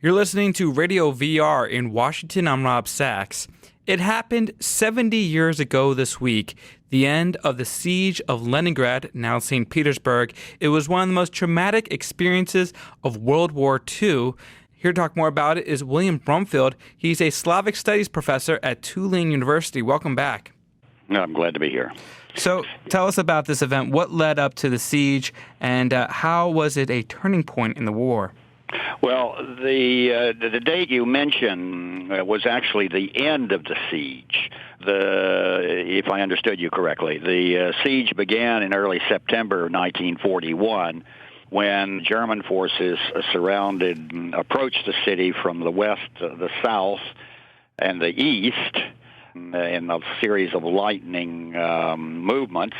You're listening to Radio VR in Washington. I'm Rob Sachs. It happened 70 years ago this week, the end of the Siege of Leningrad, now St. Petersburg. It was one of the most traumatic experiences of World War II. Here to talk more about it is William Brumfield. He's a Slavic Studies professor at Tulane University. Welcome back. I'm glad to be here. So tell us about this event. What led up to the siege, and how was it a turning point in the war? Well, the date you mentioned was actually the end of the siege. If I understood you correctly, the siege began in early September 1941 when German forces approached the city from the west, the south, and the east in a series of lightning movements,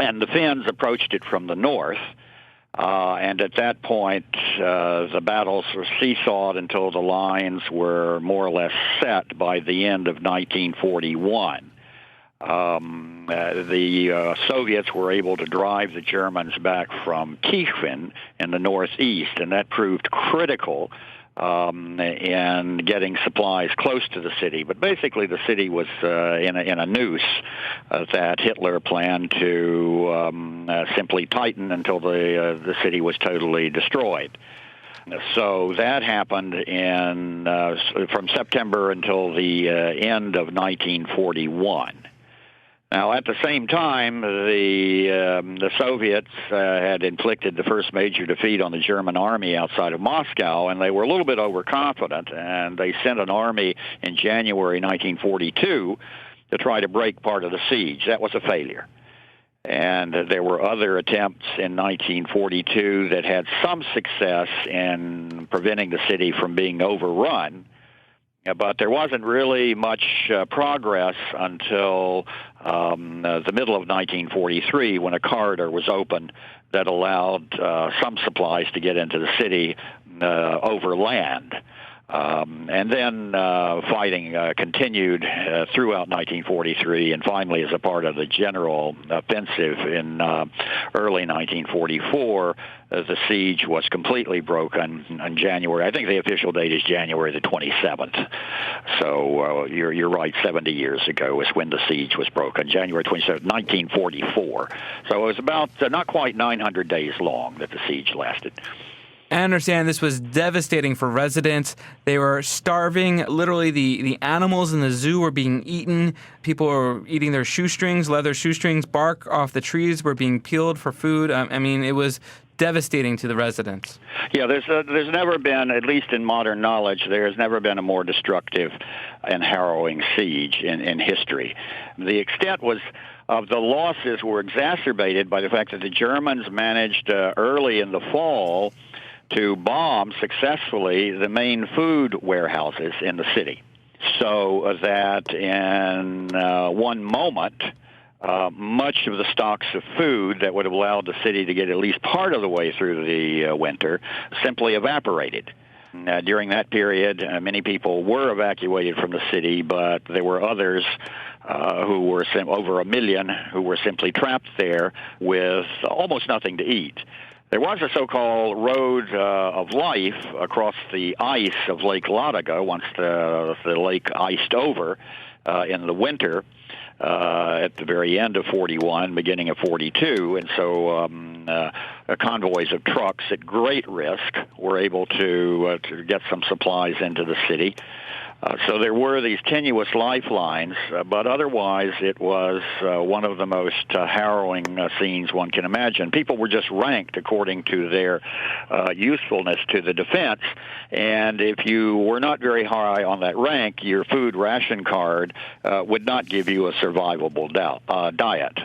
and the Finns approached it from the north. And at that point, the battles were seesawed until the lines were more or less set by the end of 1941. The Soviets were able to drive the Germans back from Tikhvin in the northeast, and that proved critical in getting supplies close to the city. But basically, the city was in a noose that Hitler planned to simply tighten until the city was totally destroyed. So that happened from September until the end of 1941. Now, at the same time, the Soviets had inflicted the first major defeat on the German army outside of Moscow, and they were a little bit overconfident, and they sent an army in January 1942 to try to break part of the siege. That was a failure. And there were other attempts in 1942 that had some success in preventing the city from being overrun. But there wasn't really much progress until the middle of 1943 when a corridor was opened that allowed some supplies to get into the city over land. And then fighting continued throughout 1943, and finally, as a part of the general offensive in early 1944, the siege was completely broken in January. I think the official date is January the 27th. So you're right, 70 years ago is when the siege was broken, January 27th, 1944. So it was about not quite 900 days long that the siege lasted. I understand this was devastating for residents. They were starving. Literally, the animals in the zoo were being eaten. People were eating their shoestrings, leather shoestrings. Bark off the trees were being peeled for food. I mean, it was devastating to the residents. Yeah, there's never been, at least in modern knowledge, there has never been a more destructive and harrowing siege in history. The extent of the losses were exacerbated by the fact that the Germans managed early in the fall to bomb successfully the main food warehouses in the city, so that in one moment, much of the stocks of food that would have allowed the city to get at least part of the way through the winter simply evaporated. During that period, many people were evacuated from the city, but there were others who were over 1 million who were simply trapped there with almost nothing to eat. There was a so-called road of life across the ice of Lake Ladoga once the lake iced over in the winter at the very end of 41, beginning of 42. And so convoys of trucks at great risk were able to get some supplies into the city. So there were these tenuous lifelines, but otherwise it was one of the most harrowing scenes one can imagine. People were just ranked according to their usefulness to the defense, and if you were not very high on that rank, your food ration card would not give you a survivable diet,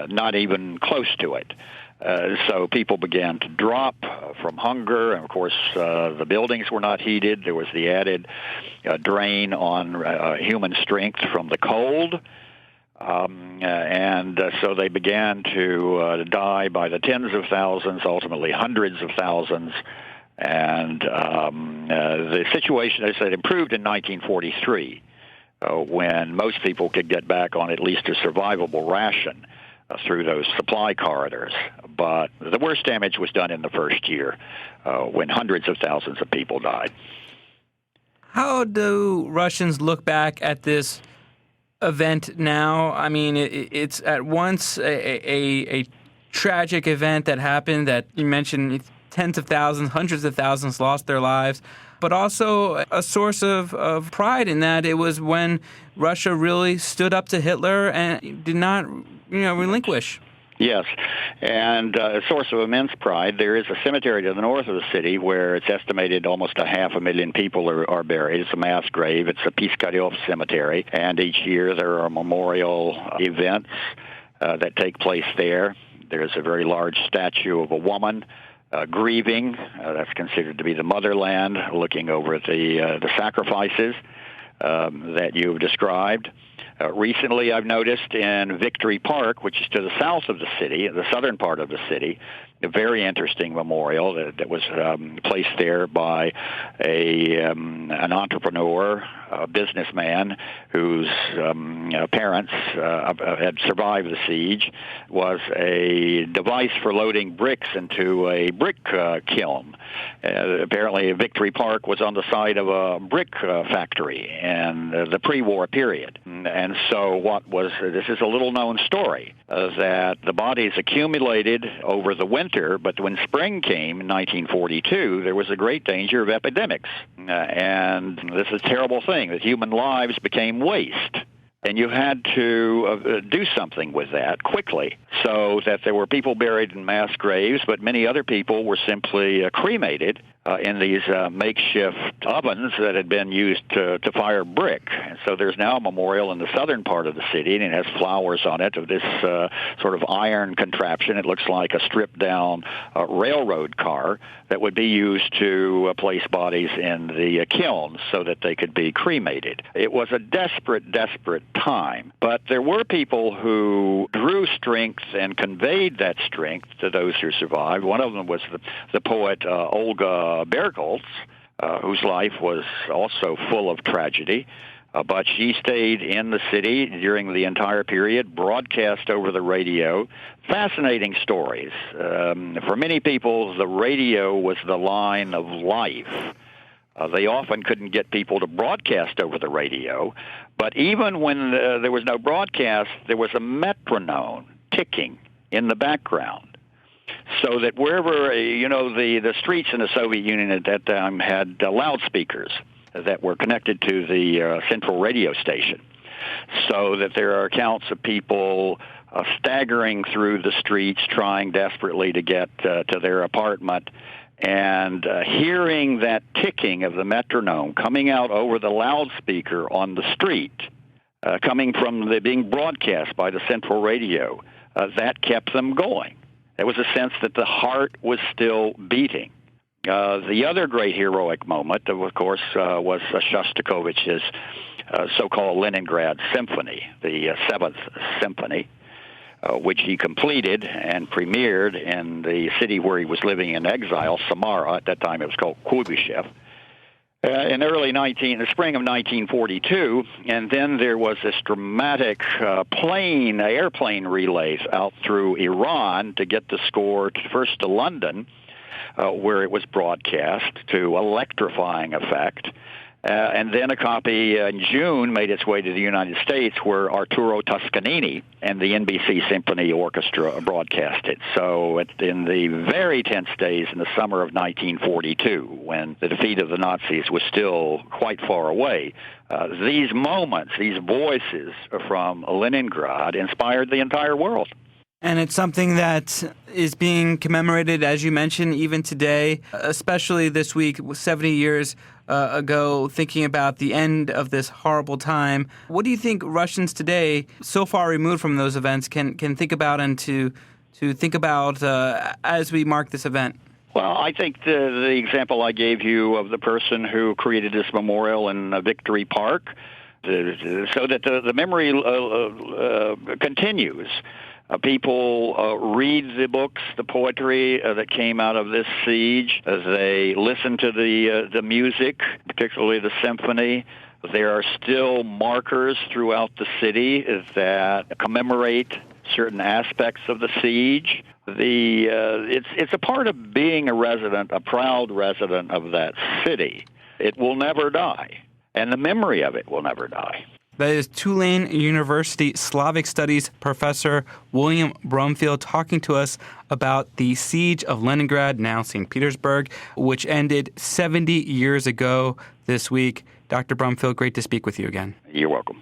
not even close to it. So people began to drop from hunger, and of course the buildings were not heated. There was the added drain on human strength from the cold, and so they began to die by the tens of thousands, ultimately hundreds of thousands. And the situation, as I said, improved in 1943 when most people could get back on at least a survivable ration through those supply corridors. but the worst damage was done in the first year when hundreds of thousands of people died. How do Russians look back at this event now? I mean, it's at once a tragic event that happened that you mentioned tens of thousands, hundreds of thousands lost their lives, but also a source of pride in that it was when Russia really stood up to Hitler and did not, relinquish. Yes, and a source of immense pride. There is a cemetery to the north of the city where it's estimated almost 500,000 people are buried. It's a mass grave. It's a Piskaryov cemetery, and each year there are memorial events that take place there. There's a very large statue of a woman grieving. That's considered to be the motherland, looking over at the sacrifices that you've described. Recently, I've noticed in Victory Park, which is to the south of the city, the southern part of the city, a very interesting memorial that was placed there by an entrepreneur, a businessman whose parents had survived the siege, was a device for loading bricks into a brick kiln. Apparently, Victory Park was on the site of a brick factory in the pre-war period. And so this is a little-known story, that the bodies accumulated over the winter, but when spring came in 1942, there was a great danger of epidemics. And this is a terrible thing, that human lives became waste. And you had to do something with that quickly, so that there were people buried in mass graves, but many other people were simply cremated in these makeshift ovens that had been used to fire brick. And so there's now a memorial in the southern part of the city, and it has flowers on it of this sort of iron contraption. It looks like a stripped-down railroad car that would be used to place bodies in the kilns so that they could be cremated. It was a desperate, desperate time, but there were people who drew strength and conveyed that strength to those who survived. One of them was the poet Olga Bergholz, whose life was also full of tragedy. But she stayed in the city during the entire period, broadcast over the radio. Fascinating stories. For many people, the radio was the line of life. They often couldn't get people to broadcast over the radio. But even when there was no broadcast, there was a metronome ticking in the background. So that wherever, the streets in the Soviet Union at that time had loudspeakers that were connected to the central radio station. So that there are accounts of people staggering through the streets, trying desperately to get to their apartment, and hearing that ticking of the metronome coming out over the loudspeaker on the street, coming from being broadcast by the central radio, that kept them going. There was a sense that the heart was still beating. The other great heroic moment, of course, was Shostakovich's so-called Leningrad Symphony, the Seventh Symphony, which he completed and premiered in the city where he was living in exile, Samara. At that time, it was called Kuybyshev. In the spring of 1942, and then there was this dramatic airplane relay out through Iran to get the score first to London, where it was broadcast to electrifying effect. And then a copy in June made its way to the United States, where Arturo Toscanini and the NBC Symphony Orchestra broadcast it. So in the very tense days in the summer of 1942, when the defeat of the Nazis was still quite far away, these moments, these voices from Leningrad inspired the entire world. And it's something that is being commemorated, as you mentioned, even today, especially this week, 70 years ago, thinking about the end of this horrible time. What do you think Russians today, so far removed from those events, can think about and to think about as we mark this event? Well, I think the example I gave you of the person who created this memorial in Victory Park, so that the memory continues. People read the books, the poetry that came out of this siege. They listen to the music, particularly the symphony. There are still markers throughout the city that commemorate certain aspects of the siege. It's a part of being a proud resident of that city. It will never die, and the memory of it will never die. That is Tulane University Slavic Studies Professor William Brumfield talking to us about the Siege of Leningrad, now St. Petersburg, which ended 70 years ago this week. Dr. Brumfield, great to speak with you again. You're welcome.